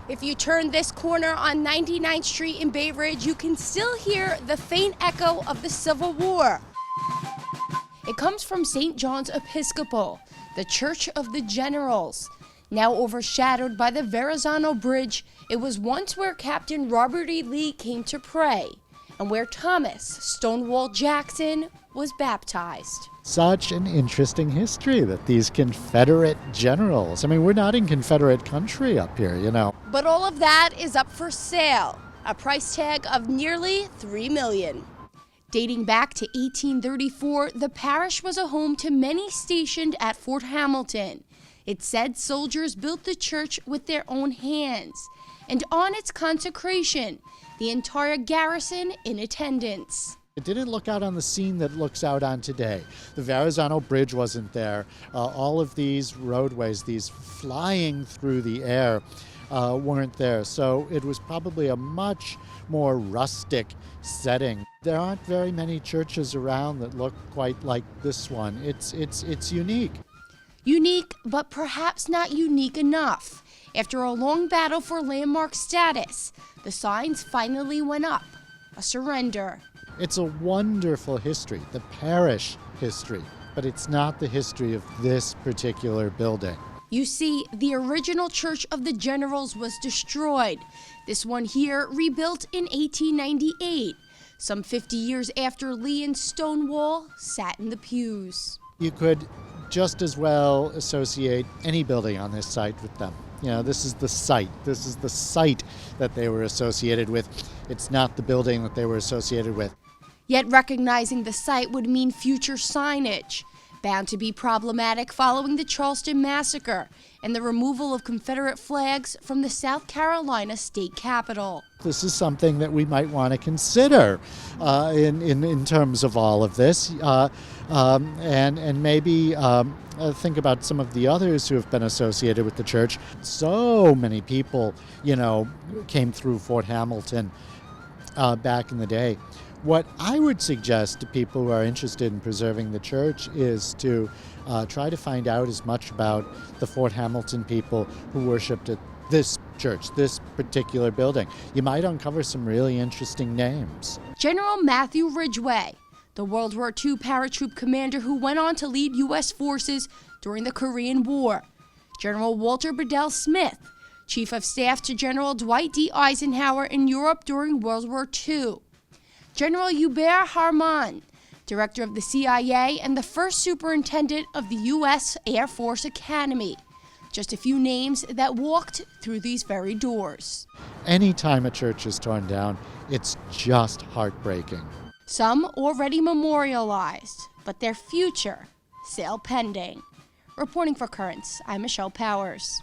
If you turn this corner on 99th Street in Bay Ridge, you can still hear the faint echo of the Civil War. It comes from St. John's Episcopal, the Church of the Generals. Now overshadowed by the Verrazano Bridge, it was once where Captain Robert E. Lee came to pray, and where Thomas Stonewall Jackson was baptized. Such an interesting history that these Confederate generals, we're not in Confederate country up here, But all of that is up for sale, a price tag of nearly $3 million. Dating back to 1834, the parish was a home to many stationed at Fort Hamilton. It said soldiers built the church with their own hands, and on its consecration, the entire garrison in attendance. It didn't look out on the scene that it looks out on today. The Verrazano Bridge wasn't there. All of these roadways, these flying through the air, weren't there. So it was probably a much more rustic setting. There aren't very many churches around that look quite like this one. It's unique. Unique, but perhaps not unique enough. After a long battle for landmark status, the signs finally went up. A surrender. It's a wonderful history, the parish history, but it's not the history of this particular building. You see, the original Church of the Generals was destroyed. This one here rebuilt in 1898, some 50 years after Lee and Stonewall sat in the pews. You could just as well associate any building on this site with them. This is the site. This is the site that they were associated with. It's not the building that they were associated with. Yet recognizing the site would mean future signage, bound to be problematic following the Charleston Massacre and the removal of Confederate flags from the South Carolina state capitol. This is something that we might want to consider in terms of all of this, and maybe think about some of the others who have been associated with the church. So many people, came through Fort Hamilton back in the day. What I would suggest to people who are interested in preserving the church is to try to find out as much about the Fort Hamilton people who worshipped at this church, this particular building. You might uncover some really interesting names. General Matthew Ridgway, the World War II paratroop commander who went on to lead U.S. forces during the Korean War. General Walter Bedell Smith, Chief of Staff to General Dwight D. Eisenhower in Europe during World War II. General Hubert Harmon, Director of the CIA and the first Superintendent of the U.S. Air Force Academy. Just a few names that walked through these very doors. Anytime a church is torn down, it's just heartbreaking. Some already memorialized, but their future sale pending. Reporting for Currents, I'm Michelle Powers.